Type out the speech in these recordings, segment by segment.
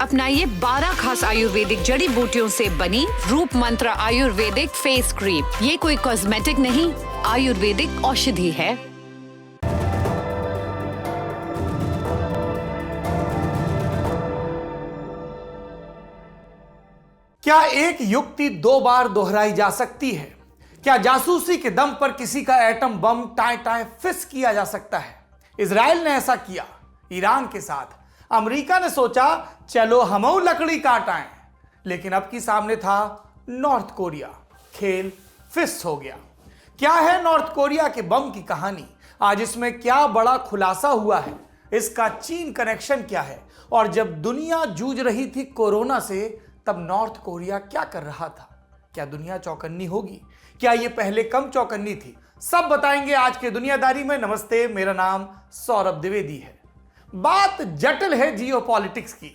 अपनाइए 12 खास आयुर्वेदिक जड़ी बूटियों से बनी रूप मंत्र आयुर्वेदिक फेस क्रीम। ये कोई कॉस्मेटिक नहीं, आयुर्वेदिक औषधि है। क्या एक युक्ति 2 बार दोहराई जा सकती है? क्या जासूसी के दम पर किसी का एटम बम टाए टाए फिस किया जा सकता है? इजराइल ने ऐसा किया ईरान के साथ। अमेरिका ने सोचा चलो हमऊ लकड़ी काट आए, लेकिन अब की सामने था नॉर्थ कोरिया। खेल फिस हो गया। क्या है नॉर्थ कोरिया के बम की कहानी? आज इसमें क्या बड़ा खुलासा हुआ है? इसका चीन कनेक्शन क्या है? और जब दुनिया जूझ रही थी कोरोना से, तब नॉर्थ कोरिया क्या कर रहा था? क्या दुनिया चौकन्नी होगी? क्या यह पहले कम चौकन्नी थी? सब बताएंगे आज के दुनियादारी में। नमस्ते, मेरा नाम सौरभ द्विवेदी है। बात जटिल है जियोपॉलिटिक्स की,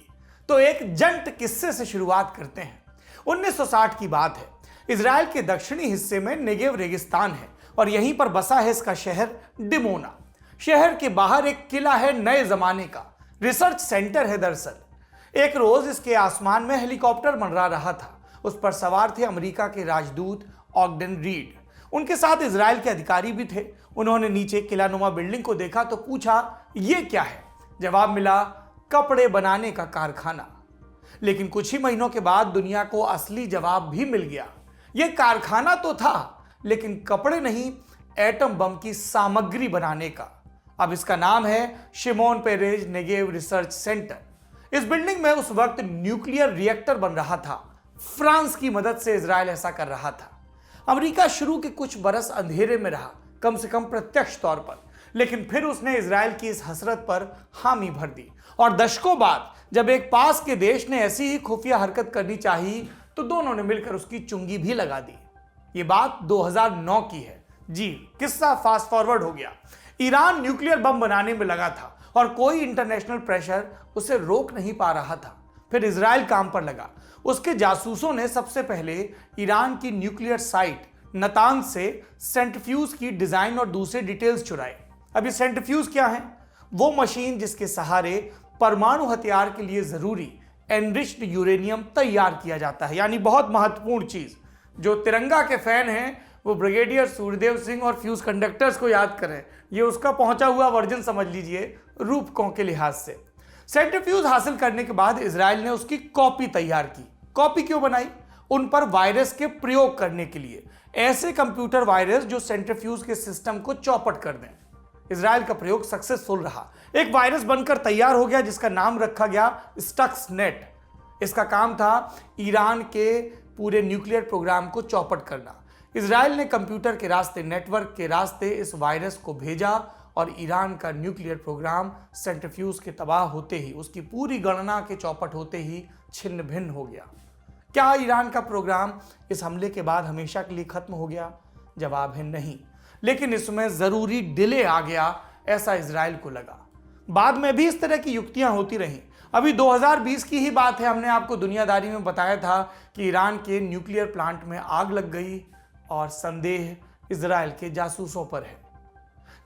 तो एक जंट किस्से से शुरुआत करते हैं। 1960 की बात है। इजराइल के दक्षिणी हिस्से में नेगेव रेगिस्तान है और यहीं पर बसा है इसका शहर डिमोना। शहर के बाहर एक किला है नए जमाने का, रिसर्च सेंटर है दरअसल। एक रोज इसके आसमान में हेलीकॉप्टर मंडरा रहा था। उस पर सवार थे अमेरिका के राजदूत ऑगडेन रीड। उनके साथ इजराइल के अधिकारी भी थे। उन्होंने नीचे किलानुमा बिल्डिंग को देखा तो पूछा ये क्या है? जवाब मिला कपड़े बनाने का कारखाना। लेकिन कुछ ही महीनों के बाद दुनिया को असली जवाब भी मिल गया। यह कारखाना तो था, लेकिन कपड़े नहीं, एटम बम की सामग्री बनाने का। अब इसका नाम है शिमोन पेरेज नेगेव रिसर्च सेंटर। इस बिल्डिंग में उस वक्त न्यूक्लियर रिएक्टर बन रहा था। फ्रांस की मदद से इजराइल ऐसा कर रहा था। अमेरिका शुरू के कुछ बरस अंधेरे में रहा, कम से कम प्रत्यक्ष तौर पर, लेकिन फिर उसने इजराइल की इस हसरत पर हामी भर दी। और दशकों बाद जब एक पास के देश ने ऐसी ही खुफिया हरकत करनी चाहिए, तो दोनों ने मिलकर उसकी चुंगी भी लगा दी। ये बात 2009 की है। जी, किस्सा फास्ट फॉरवर्ड हो गया। ईरान न्यूक्लियर बम बनाने में लगा था और कोई इंटरनेशनल प्रेशर उसे रोक नहीं पा रहा था। फिर इजराइल काम पर लगा। उसके जासूसों ने सबसे पहले ईरान की न्यूक्लियर साइट नतांज से सेंट्रीफ्यूज की डिजाइन और दूसरे डिटेल्स चुराए। अभी सेंट्रीफ्यूज क्या है? वो मशीन जिसके सहारे परमाणु हथियार के लिए जरूरी एनरिच्ड यूरेनियम तैयार किया जाता है। यानी बहुत महत्वपूर्ण चीज। जो तिरंगा के फैन हैं वो ब्रिगेडियर सूर्यदेव सिंह और फ्यूज कंडक्टर्स को याद करें। ये उसका पहुंचा हुआ वर्जन समझ लीजिए रूपकों के लिहाज से। सेंट्रीफ्यूज हासिल करने के बाद इजराइल ने उसकी कॉपी तैयार की। कॉपी क्यों बनाई? उन पर वायरस के प्रयोग करने के लिए, ऐसे कंप्यूटर वायरस जो सेंट्रीफ्यूज के सिस्टम को चौपट कर दें। इजराइल का प्रयोग सक्सेसफुल रहा। एक वायरस बनकर तैयार हो गया जिसका नाम रखा गया स्टक्सनेट। इसका काम था ईरान के पूरे न्यूक्लियर प्रोग्राम को चौपट करना। इजराइल ने कंप्यूटर के रास्ते, नेटवर्क के रास्ते इस वायरस को भेजा और ईरान का न्यूक्लियर प्रोग्राम सेंट्रीफ्यूज के तबाह होते ही, उसकी पूरी गणना के चौपट होते ही छिन्न भिन्न हो गया। क्या ईरान का प्रोग्राम इस हमले के बाद हमेशा के लिए खत्म हो गया? जवाब है नहीं, लेकिन इसमें जरूरी डिले आ गया, ऐसा इजराइल को लगा। बाद में भी इस तरह की युक्तियां होती रहीं। अभी 2020 की ही बात है। हमने आपको दुनियादारी में बताया था कि ईरान के न्यूक्लियर प्लांट में आग लग गई और संदेह इजराइल के जासूसों पर है।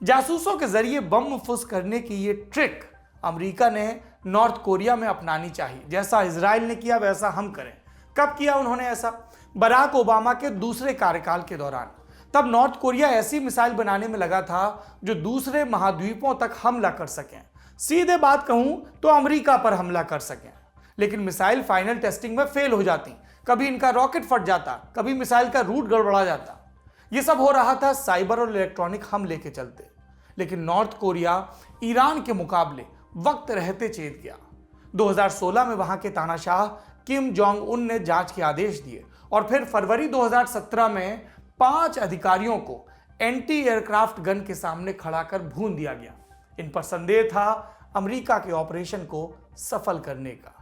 जासूसों के जरिए बम फुस करने की ये ट्रिक अमेरिका ने नॉर्थ कोरिया में अपनानी चाहिए। जैसा इजराइल ने किया वैसा हम करें। कब किया उन्होंने ऐसा? बराक ओबामा के दूसरे कार्यकाल के दौरान। तब नॉर्थ कोरिया ऐसी मिसाइल बनाने में लगा था जो दूसरे महाद्वीपों तक हमला कर सकें। सीधे बात कहूं तो अमेरिका पर हमला कर सकें। लेकिन मिसाइल फाइनल टेस्टिंग में फेल हो जाती। कभी इनका रॉकेट फट जाता, कभी मिसाइल का रूट गड़बड़ा जाता। यह सब हो रहा था साइबर और इलेक्ट्रॉनिक हमले के चलते। लेकिन नॉर्थ कोरिया ईरान के मुकाबले वक्त रहते चेत गया। 2016 में वहां के तानाशाह किम जोंग उन ने जांच के आदेश दिए और फिर फरवरी 2017 में 5 अधिकारियों को एंटी एयरक्राफ्ट गन के सामने खड़ा कर भून दिया गया। इन पर संदेह था अमेरिका के ऑपरेशन को सफल करने का।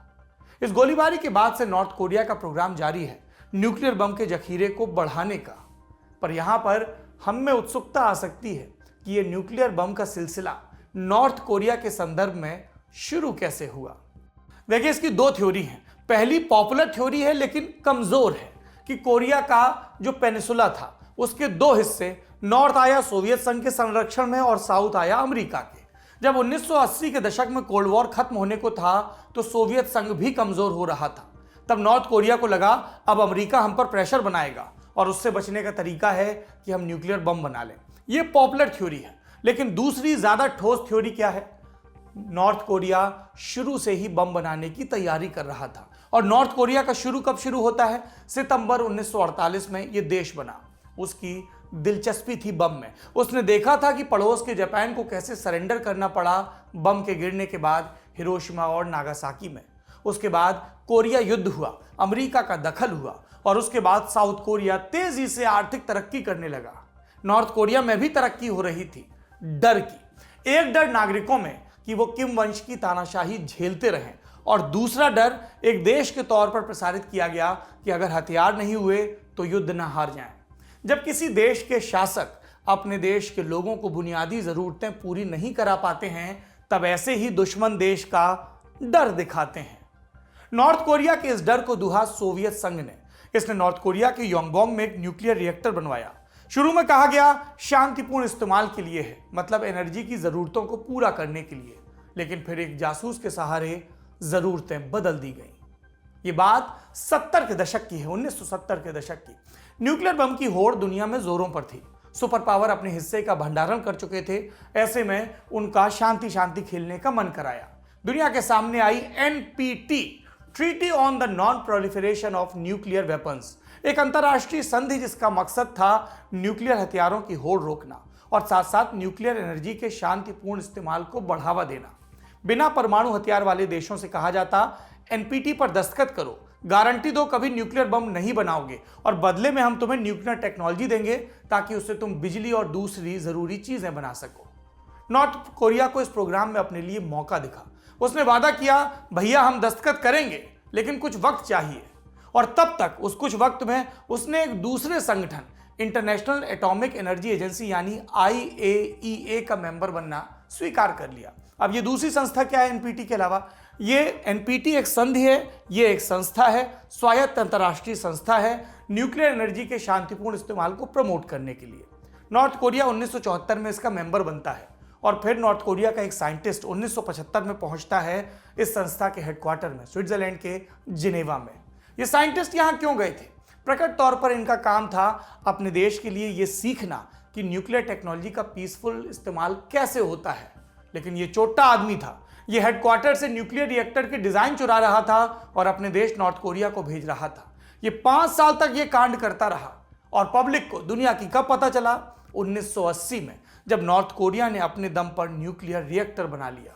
इस गोलीबारी के बाद से नॉर्थ कोरिया का प्रोग्राम जारी है न्यूक्लियर बम के जखीरे को बढ़ाने का। पर यहां पर हम में उत्सुकता आ सकती है कि यह न्यूक्लियर बम का सिलसिला नॉर्थ कोरिया के संदर्भ में शुरू कैसे हुआ। देखिए, इसकी 2 थ्योरी हैं। पहली पॉपुलर थ्योरी है लेकिन कमजोर है कि कोरिया का जो पेनिसुला था उसके 2 हिस्से, नॉर्थ आया सोवियत संघ के संरक्षण में और साउथ आया अमेरिका के। जब 1980 के दशक में कोल्ड वॉर खत्म होने को था तो सोवियत संघ भी कमजोर हो रहा था। तब नॉर्थ कोरिया को लगा अब अमेरिका हम पर प्रेशर बनाएगा और उससे बचने का तरीका है कि हम न्यूक्लियर बम बना लें। यह पॉपुलर थ्योरी है, लेकिन दूसरी ज्यादा ठोस थ्योरी क्या है? नॉर्थ कोरिया शुरू से ही बम बनाने की तैयारी कर रहा था। और नॉर्थ कोरिया का शुरू कब शुरू होता है? सितंबर 1948 में यह देश बना। उसकी दिलचस्पी थी बम में। उसने देखा था कि पड़ोस के जापान को कैसे सरेंडर करना पड़ा बम के गिरने के बाद हिरोशिमा और नागासाकी में। उसके बाद कोरिया युद्ध हुआ, अमेरिका का दखल हुआ और उसके बाद साउथ कोरिया तेजी से आर्थिक तरक्की करने लगा। नॉर्थ कोरिया में भी तरक्की हो रही थी, डर की। एक डर नागरिकों में कि वो किम वंश की तानाशाही झेलते रहें, और दूसरा डर एक देश के तौर पर प्रसारित किया गया कि अगर हथियार नहीं हुए तो युद्ध न हार जाएं। जब किसी देश के शासक अपने देश के लोगों को बुनियादी जरूरतें पूरी नहीं करा पाते हैं, तब ऐसे ही दुश्मन देश का डर दिखाते हैं। नॉर्थ कोरिया के इस डर को दुहा सोवियत संघ ने। इसने नॉर्थ कोरिया के योंगबोंग में एक न्यूक्लियर रिएक्टर बनवाया। शुरू में कहा गया शांतिपूर्ण इस्तेमाल के लिए है, मतलब एनर्जी की जरूरतों को पूरा करने के लिए, लेकिन फिर एक जासूस के सहारे जरूरतें बदल दी गई। ये बात 70 के दशक की है, 1970 के दशक की। न्यूक्लियर बम की होड़ दुनिया में जोरों पर थी। सुपर पावर अपने हिस्से का भंडारण कर चुके थे। ऐसे में उनका शांति शांति खेलने का मन कराया। दुनिया के सामने आई NPT, treaty on the non proliferation of nuclear weapons, एक अंतरराष्ट्रीय संधि जिसका मकसद था न्यूक्लियर हथियारों की होड़ रोकना और साथ साथ न्यूक्लियर एनर्जी के शांतिपूर्ण इस्तेमाल को बढ़ावा देना। बिना परमाणु हथियार वाले देशों से कहा जाता, एनपीटी पर दस्तखत करो, गारंटी दो कभी न्यूक्लियर बम नहीं बनाओगे और बदले में हम तुम्हें न्यूक्लियर टेक्नोलॉजी देंगे ताकि उससे तुम बिजली और दूसरी जरूरी चीजें बना सको। नॉर्थ कोरिया को इस प्रोग्राम में अपने लिए मौका दिखा। उसने वादा किया, भैया हम दस्तखत करेंगे लेकिन कुछ वक्त चाहिए। और तब तक उस कुछ वक्त में उसने एक दूसरे संगठन इंटरनेशनल एटॉमिक एनर्जी एजेंसी यानी IAEA का मेंबर बनना स्वीकार कर लिया। अब ये दूसरी संस्था क्या है एनपीटी के अलावा? ये एनपीटी एक संधि है, ये एक संस्था है, स्वायत्त अंतरराष्ट्रीय संस्था है न्यूक्लियर एनर्जी के शांतिपूर्ण इस्तेमाल को प्रमोट करने के लिए। नॉर्थ कोरिया 1974 में इसका मेंबर बनता है और फिर नॉर्थ कोरिया का एक साइंटिस्ट 1975 में पहुंचता है इस संस्था के हेडक्वार्टर में, स्विट्जरलैंड के जिनेवा में। ये साइंटिस्ट यहां क्यों गए थे? प्रकट तौर पर इनका काम था अपने देश के लिए यह सीखना कि न्यूक्लियर टेक्नोलॉजी का पीसफुल इस्तेमाल कैसे होता है। लेकिन ये चोट्टा आदमी था। ये हेडक्वार्टर से न्यूक्लियर रिएक्टर के डिजाइन चुरा रहा था और अपने देश नॉर्थ कोरिया को भेज रहा था। ये 5 साल तक ये कांड करता रहा और पब्लिक को दुनिया की कब पता चला? 1980 में, जब नॉर्थ कोरिया ने अपने दम पर न्यूक्लियर रिएक्टर बना लिया।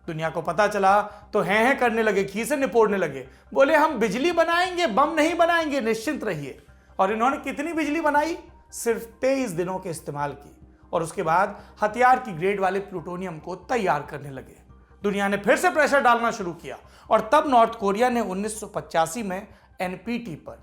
दुनिया को पता चला तो हैं करने लगे, खीसे निपोड़ने लगे, बोले हम बिजली बनाएंगे, बम नहीं बनाएंगे, निश्चिंत रहिए। और इन्होंने कितनी बिजली बनाई? सिर्फ 23 दिनों के इस्तेमाल की और उसके बाद हथियार की ग्रेड वाले प्लूटोनियम को तैयार करने लगे। दुनिया ने फिर से प्रेशर डालना शुरू किया और तब नॉर्थ कोरिया ने 1985 में एनपीटी पर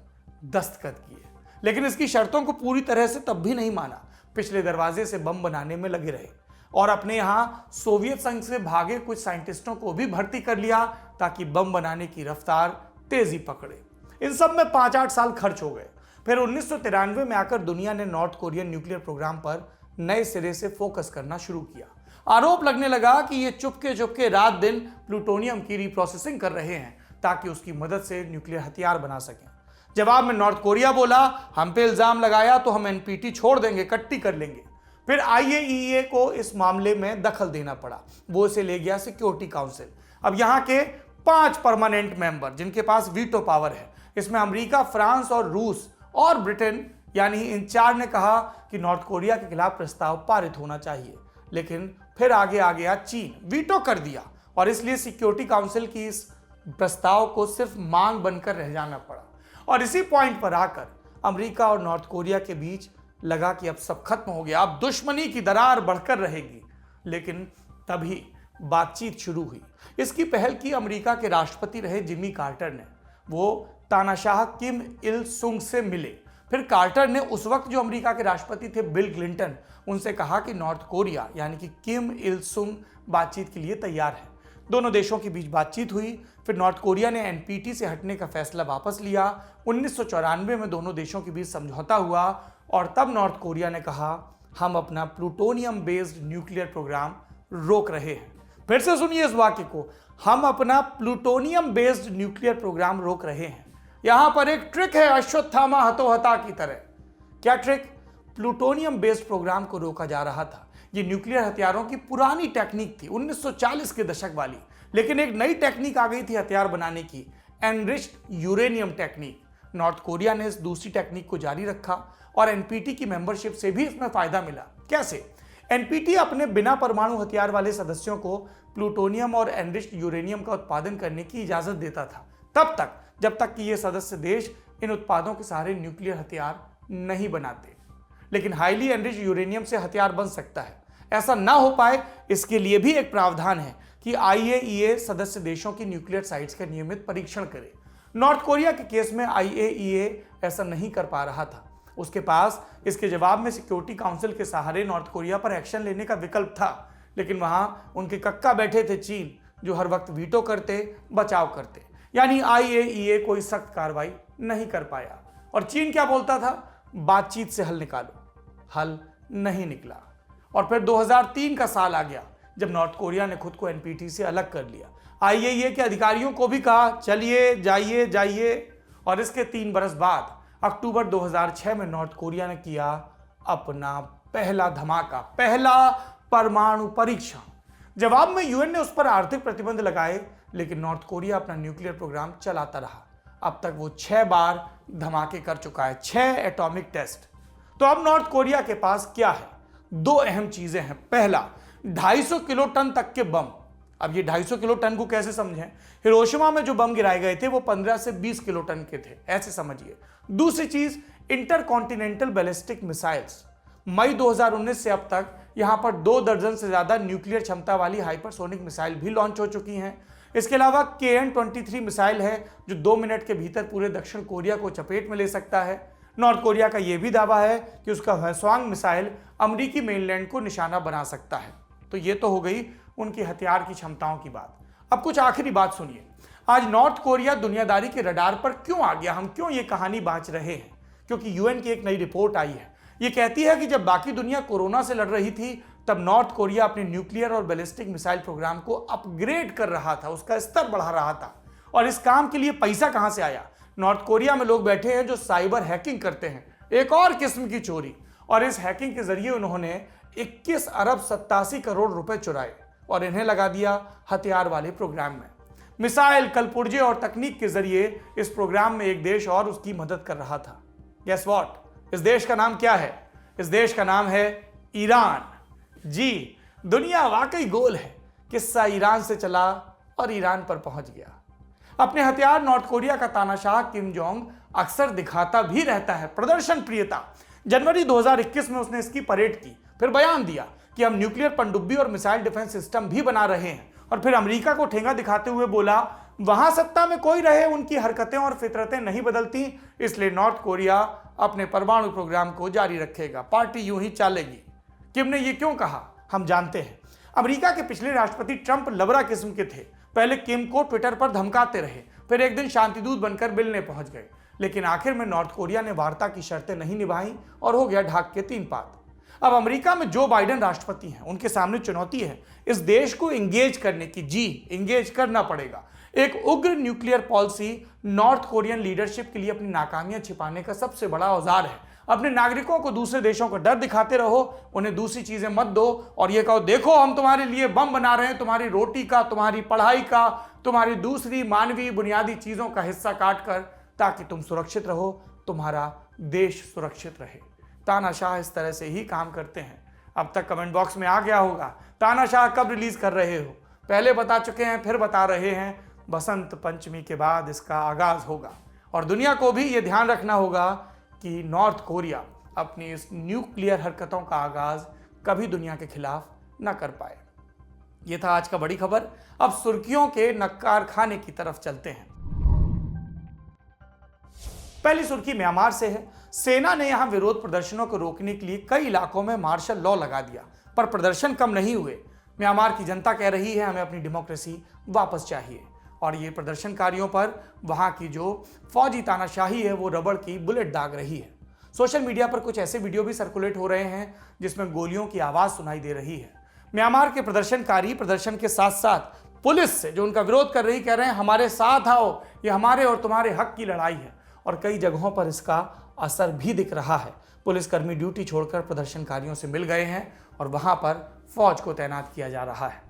दस्तखत किए। लेकिन इसकी शर्तों को पूरी तरह से तब भी नहीं माना। पिछले दरवाजे से बम बनाने में लगे रहे और अपने यहां सोवियत संघ से भागे कुछ साइंटिस्टों को भी भर्ती कर लिया ताकि बम बनाने की रफ्तार तेजी पकड़े। इन सब में 5-8 साल खर्च हो गए। फिर 1993 में आकर दुनिया ने नॉर्थ कोरियन न्यूक्लियर प्रोग्राम पर नए सिरे से फोकस करना शुरू किया। आरोप लगने लगा कि ये चुपके चुपके रात दिन प्लूटोनियम की रिप्रोसेसिंग कर रहे हैं ताकि उसकी मदद से न्यूक्लियर हथियार बना सकें। जवाब में नॉर्थ कोरिया बोला, हम पे इल्जाम लगाया तो हम एनपीटी छोड़ देंगे, कट्टी कर लेंगे। फिर IAEA को इस मामले में दखल देना पड़ा। वो इसे ले गया सिक्योरिटी काउंसिल। अब यहाँ के 5 परमानेंट मेंबर जिनके पास वीटो पावर है, इसमें अमेरिका, फ्रांस और रूस और ब्रिटेन यानी इन 4 ने कहा कि नॉर्थ कोरिया के खिलाफ प्रस्ताव पारित होना चाहिए। लेकिन फिर आगे आ गया चीन, वीटो कर दिया और इसलिए सिक्योरिटी काउंसिल की इस प्रस्ताव को सिर्फ मांग बनकर रह जाना पड़ा। और इसी पॉइंट पर आकर अमेरिका और नॉर्थ कोरिया के बीच लगा कि अब सब खत्म हो गया, अब दुश्मनी की दरार बढ़कर रहेगी। लेकिन तभी बातचीत शुरू हुई। इसकी पहल की अमेरिका के राष्ट्रपति रहे जिमी कार्टर ने। वो तानाशाह किम इल सुंग से मिले। फिर कार्टर ने उस वक्त जो अमेरिका के राष्ट्रपति थे बिल क्लिंटन, उनसे कहा कि नॉर्थ कोरिया यानी कि किम इल सुंग बातचीत के लिए तैयार है। दोनों देशों के बीच बातचीत हुई। फिर नॉर्थ कोरिया ने एनपीटी से हटने का फैसला वापस लिया। 1994 में दोनों देशों के बीच समझौता हुआ और तब नॉर्थ कोरिया ने कहा, हम अपना प्लूटोनियम बेस्ड न्यूक्लियर प्रोग्राम रोक रहे हैं। फिर से सुनिए इस वाक्य को, हम अपना प्लूटोनियम बेस्ड न्यूक्लियर प्रोग्राम रोक रहे हैं। यहां पर एक ट्रिक है अश्वत्थामा हतोहता की तरह। क्या ट्रिक? प्लूटोनियम बेस्ड प्रोग्राम को रोका जा रहा था। ये न्यूक्लियर हथियारों की पुरानी टेक्निक थी, 1940 के दशक वाली। लेकिन एक नई टेक्निक आ गई थी हथियार बनाने की, enriched uranium technique. North Korea ने इस दूसरी टेक्निक को जारी रखा और एनपीटी की मेंबरशिप से भी इसमें फायदा मिला। कैसे? एनपीटी अपने बिना परमाणु हथियार वाले सदस्यों को प्लूटोनियम और एनरिच्ड यूरेनियम का उत्पादन करने की इजाजत देता था, तब तक जब तक कि ये सदस्य देश इन उत्पादों के सहारे न्यूक्लियर हथियार नहीं बनाते। लेकिन हाईली एनरिच्ड यूरेनियम से हथियार बन सकता है। ऐसा ना हो पाए, इसके लिए भी एक प्रावधान है कि आईएईए सदस्य देशों की न्यूक्लियर साइट्स का नियमित परीक्षण करे। नॉर्थ कोरिया के केस में आईएईए ऐसा नहीं कर पा रहा था। उसके पास इसके जवाब में सिक्योरिटी काउंसिल के सहारे नॉर्थ कोरिया पर एक्शन लेने का विकल्प था, लेकिन वहां उनके कक्का बैठे थे चीन, जो हर वक्त वीटो करते, बचाव करते। यानी आईएईए कोई सख्त कार्रवाई नहीं कर पाया। और चीन क्या बोलता था? बातचीत से हल निकालो। हल नहीं निकला। और फिर 2003 का साल आ गया, जब नॉर्थ कोरिया ने खुद को एनपीटी से अलग कर लिया। आईएईए के अधिकारियों को भी कहा चलिए जाइए जाइए। और इसके 3 बरस बाद अक्टूबर 2006 में नॉर्थ कोरिया ने किया अपना पहला धमाका, पहला परमाणु परीक्षण। जवाब में यूएन ने उस पर आर्थिक प्रतिबंध लगाए, लेकिन नॉर्थ कोरिया अपना न्यूक्लियर प्रोग्राम चलाता रहा। अब तक वो 6 बार धमाके कर चुका है, 6 एटॉमिक टेस्ट। तो अब नॉर्थ कोरिया के पास क्या है? 2 अहम चीजें हैं। पहला, 250 किलो टन तक के बम। अब ये 250 किलो टन को कैसे समझें? हिरोशिमा में जो बम गिराए गए थे वो 15 से 20 किलो टन के थे, ऐसे समझिए। दूसरी चीज, इंटरकॉन्टिनेंटल बैलिस्टिक मिसाइल्स। मई 2019 से अब तक यहां पर 2 दर्जन से ज्यादा न्यूक्लियर क्षमता वाली हाइपरसोनिक मिसाइल भी लॉन्च हो चुकी हैं। इसके अलावा KN-23 मिसाइल है, जो 2 मिनट के भीतर पूरे दक्षिण कोरिया को चपेट में ले सकता है। नॉर्थ कोरिया का यह भी दावा है कि उसका हवांग मिसाइल अमेरिकी मेनलैंड को निशाना बना सकता है। तो ये तो हो गई उनकी हथियार की क्षमताओं की बात। अब कुछ आखिरी बात सुनिए। आज नॉर्थ कोरिया दुनियादारी के रडार पर क्यों आ गया? हम क्यों ये कहानी बांच रहे हैं? क्योंकि यूएन की एक नई रिपोर्ट आई है। ये कहती है कि जब बाकी दुनिया कोरोना से लड़ रही थी, तब नॉर्थ कोरिया अपने न्यूक्लियर और बैलिस्टिक मिसाइल प्रोग्राम को अपग्रेड कर रहा था, उसका स्तर बढ़ा रहा था। और इस काम के लिए पैसा कहां से आया? नॉर्थ कोरिया में लोग बैठे हैं जो साइबर हैकिंग करते हैं, एक और किस्म की चोरी। और इस हैकिंग के जरिए उन्होंने 21 अरब 87 करोड़ रुपए चुराए और इन्हें लगा दिया हथियार वाले प्रोग्राम में। मिसाइल, कलपुर्जे और तकनीक के जरिए इस प्रोग्राम में एक देश और उसकी मदद कर रहा था। Guess what? इस देश का नाम क्या है? इस देश का नाम है ईरान। जी, दुनिया वाकई गोल है। किस्सा ईरान से चला और ईरान पर पहुंच गया। अपने हथियार नॉर्थ कोरिया का तानाशाह किम जोंग अक्सर दिखाता भी रहता है, प्रदर्शन प्रियता। जनवरी 2021 में उसने इसकी परेड की, फिर बयान दिया कि हम न्यूक्लियर पनडुब्बी और मिसाइल डिफेंस सिस्टम भी बना रहे हैं। और फिर अमेरिका को ठेंगा दिखाते हुए बोला, वहां सत्ता में कोई रहे, उनकी हरकतें और फितरतें नहीं बदलती, इसलिए नॉर्थ कोरिया अपने परमाणु प्रोग्राम को जारी रखेगा, पार्टी यूं ही चलेगी। किम ने यह क्यों कहा? हम जानते हैं। अमेरिका के पिछले राष्ट्रपति ट्रंप लबरा किस्म के थे। पहले किम को ट्विटर पर धमकाते रहे, फिर एक दिन शांतिदूत बनकर मिलने पहुंच गए, लेकिन आखिर में नॉर्थ कोरिया ने वार्ता की शर्तें नहीं निभाई और हो गया ढाक के 3 पात। अब अमेरिका में जो बाइडेन राष्ट्रपति हैं, उनके सामने चुनौती है इस देश को इंगेज करने की। जी, इंगेज करना पड़ेगा। एक उग्र nuclear policy north Korean leadership के लिए अपनी नाकामियां छिपाने का सबसे बड़ा औजार है। अपने नागरिकों को दूसरे देशों का डर दिखाते रहो, उन्हें दूसरी चीजें मत दो और ये कहो, देखो हम तुम्हारे लिए बम बना रहे हैं, तुम्हारी रोटी का, तुम्हारी पढ़ाई का, तुम्हारी दूसरी मानवीय बुनियादी चीजों का हिस्सा काट कर, ताकि तुम सुरक्षित रहो, तुम्हारा देश सुरक्षित रहे। तानाशाह इस तरह से ही काम करते हैं। अब तक कमेंट बॉक्स में आ गया होगा, तानाशाह कब रिलीज कर रहे हो? पहले बता चुके हैं, फिर बता रहे हैं, बसंत पंचमी के बाद इसका आगाज होगा। और दुनिया को भी ये ध्यान रखना होगा कि नॉर्थ कोरिया अपनी इस न्यूक्लियर हरकतों का आगाज कभी दुनिया के खिलाफ न कर पाए। यह था आज का बड़ी खबर। अब सुर्खियों के नक्कार खाने की तरफ चलते हैं। पहली सुर्खी म्यांमार से है। सेना ने यहां विरोध प्रदर्शनों को रोकने के लिए कई इलाकों में मार्शल लॉ लगा दिया, पर प्रदर्शन कम नहीं हुए। म्यांमार की जनता कह रही है, हमें अपनी डेमोक्रेसी वापस चाहिए। और ये प्रदर्शनकारियों पर वहां की जो फौजी तानाशाही है वो रबड़ की बुलेट दाग रही है। सोशल मीडिया पर कुछ ऐसे वीडियो भी सर्कुलेट हो रहे हैं जिसमें गोलियों की आवाज सुनाई दे रही है। म्यांमार के प्रदर्शनकारी प्रदर्शन के साथ साथ पुलिस से जो उनका विरोध कर रही, कह रहे हैं हमारे साथ आओ, ये हमारे और तुम्हारे हक की लड़ाई है। और कई जगहों पर इसका असर भी दिख रहा है। पुलिसकर्मी ड्यूटी छोड़कर प्रदर्शनकारियों से मिल गए हैं और वहां पर फौज को तैनात किया जा रहा है।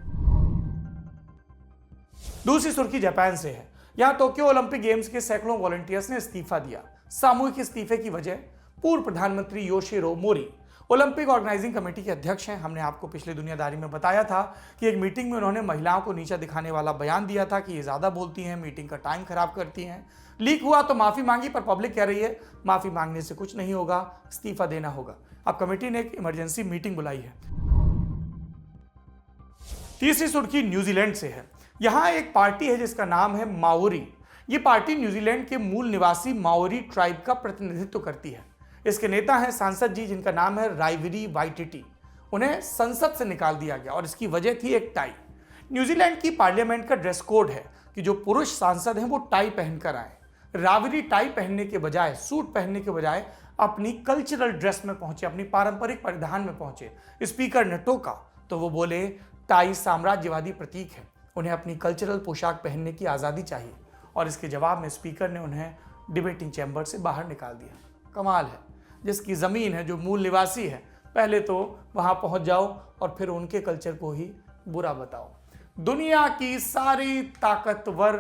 दूसरी सुर्खी जापान से है। यहां टोक्यो ओलंपिक गेम्स के सैकड़ों वॉलंटियर्स ने इस्तीफा दिया। सामूहिक इस्तीफे की वजह पूर्व प्रधानमंत्री Yoshiro Mori Olympic organising committee के अध्यक्ष हैं। हमने आपको पिछले दुनियादारी में बताया था कि एक मीटिंग में उन्होंने महिलाओं को नीचा दिखाने वाला बयान दिया था कि ये ज्यादा बोलती हैं, मीटिंग का टाइम खराब करती हैं। लीक हुआ तो माफी मांगी, पर पब्लिक कह रही है माफी मांगने से कुछ नहीं होगा, इस्तीफा देना होगा। अब कमेटी ने एक इमरजेंसी मीटिंग बुलाई है। तीसरी सुर्खी न्यूजीलैंड से है। यहां एक पार्टी है जिसका नाम है माओरी। ये पार्टी न्यूजीलैंड के मूल निवासी माओरी ट्राइब का प्रतिनिधित्व करती है। इसके नेता हैं सांसद जी जिनका नाम है राइवरी वाइटिटी। उन्हें संसद से निकाल दिया गया और इसकी वजह थी एक टाई। न्यूजीलैंड की पार्लियामेंट का ड्रेस कोड है कि जो पुरुष सांसद हैं वो टाई पहनकर आए। रावरी टाई पहनने के बजाय, सूट पहनने के बजाय अपनी कल्चरल ड्रेस में पहुंचे, अपनी पारंपरिक परिधान में पहुंचे। स्पीकर ने टोका तो वो बोले टाई साम्राज्यवादी प्रतीक है, उन्हें अपनी कल्चरल पोशाक पहनने की आज़ादी चाहिए। और इसके जवाब में स्पीकर ने उन्हें डिबेटिंग चैम्बर से बाहर निकाल दिया। कमाल है, जिसकी ज़मीन है, जो मूल निवासी है, पहले तो वहाँ पहुँच जाओ और फिर उनके कल्चर को ही बुरा बताओ। दुनिया की सारी ताकतवर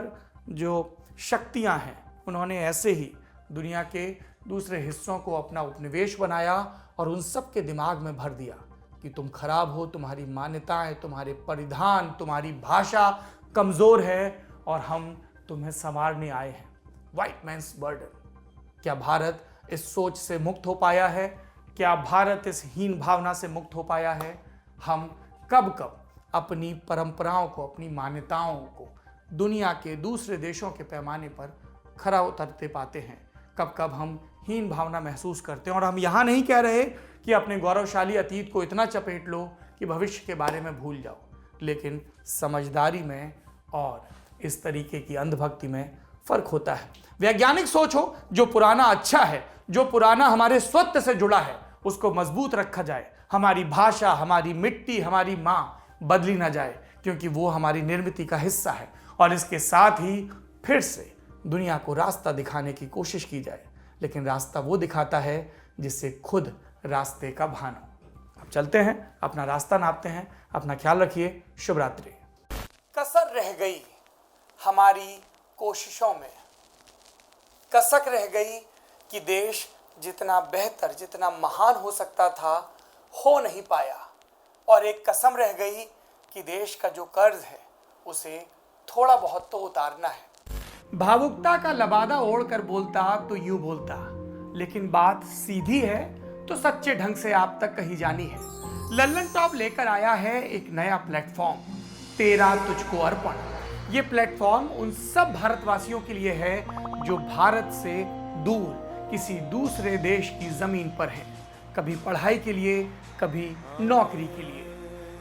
जो शक्तियाँ हैं उन्होंने ऐसे ही दुनिया के दूसरे हिस्सों को अपना उपनिवेश बनाया और उन सब के दिमाग में भर दिया कि तुम खराब हो, तुम्हारी मान्यताएं, तुम्हारे परिधान, तुम्हारी भाषा कमज़ोर है और हम तुम्हें संवारने आए हैं। White man's burden. क्या भारत इस सोच से मुक्त हो पाया है? क्या भारत इस हीन भावना से मुक्त हो पाया है? हम कब कब अपनी परंपराओं को, अपनी मान्यताओं को दुनिया के दूसरे देशों के पैमाने पर खरा उतरते पाते हैं? कब कब हम हीन भावना महसूस करते हैं? और हम यहाँ नहीं कह रहे कि अपने गौरवशाली अतीत को इतना चपेट लो कि भविष्य के बारे में भूल जाओ, लेकिन समझदारी में और इस तरीके की अंधभक्ति में फर्क होता है। वैज्ञानिक सोच हो, जो पुराना अच्छा है, जो पुराना हमारे स्वत्व से जुड़ा है, उसको मजबूत रखा जाए। हमारी भाषा, हमारी मिट्टी, हमारी माँ बदली ना जाए, क्योंकि वो हमारी निर्मिति का हिस्सा है। और इसके साथ ही फिर से दुनिया को रास्ता दिखाने की कोशिश की जाए, लेकिन रास्ता वो दिखाता है जिससे खुद रास्ते का भान हो। अब चलते हैं, अपना रास्ता नापते हैं। अपना ख्याल रखिए। शुभ रात्रि। कसर रह गई हमारी कोशिशों में, कसक रह गई कि देश जितना बेहतर, जितना महान हो सकता था, हो नहीं पाया। और एक कसम रह गई कि देश का जो कर्ज है उसे थोड़ा बहुत तो उतारना है। भावुकता का लबादा ओढ़कर बोलता तो यूं बोलता, लेकिन बात सीधी है तो सच्चे ढंग से आप तक कही जानी है। लल्लन टॉप लेकर आया है एक नया प्लेटफॉर्म, तेरा तुझको अर्पण। ये प्लेटफॉर्म उन सब भारतवासियों के लिए है जो भारत से दूर किसी दूसरे देश की जमीन पर हैं, कभी पढ़ाई के लिए, कभी नौकरी के लिए।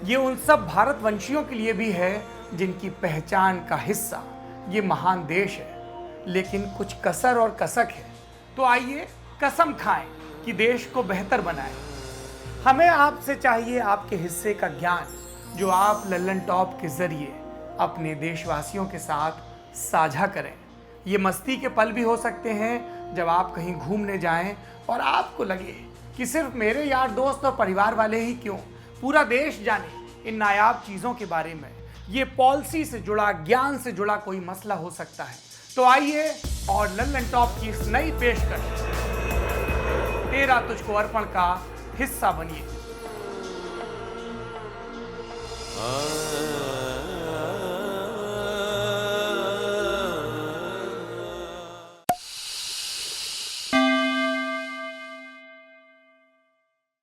ये उन सब भारतवंशियों के लिए भी है जिनकी पहचान का हिस्सा ये महान देश है, लेकिन कुछ कसर और कसक है। तो आइए कसम खाएं कि देश को बेहतर बनाएं। हमें आपसे चाहिए आपके हिस्से का ज्ञान, जो आप लल्लन टॉप के जरिए अपने देशवासियों के साथ साझा करें। ये मस्ती के पल भी हो सकते हैं जब आप कहीं घूमने जाएं और आपको लगे कि सिर्फ मेरे यार दोस्त और परिवार वाले ही क्यों, पूरा देश जाने इन नायाब चीज़ों के बारे में। ये पॉलिसी से जुड़ा, ज्ञान से जुड़ा कोई मसला हो सकता है। तो आइए और लल्लन टॉप की इस नई पेशकश तेरा तुझको अर्पण का हिस्सा बनिए।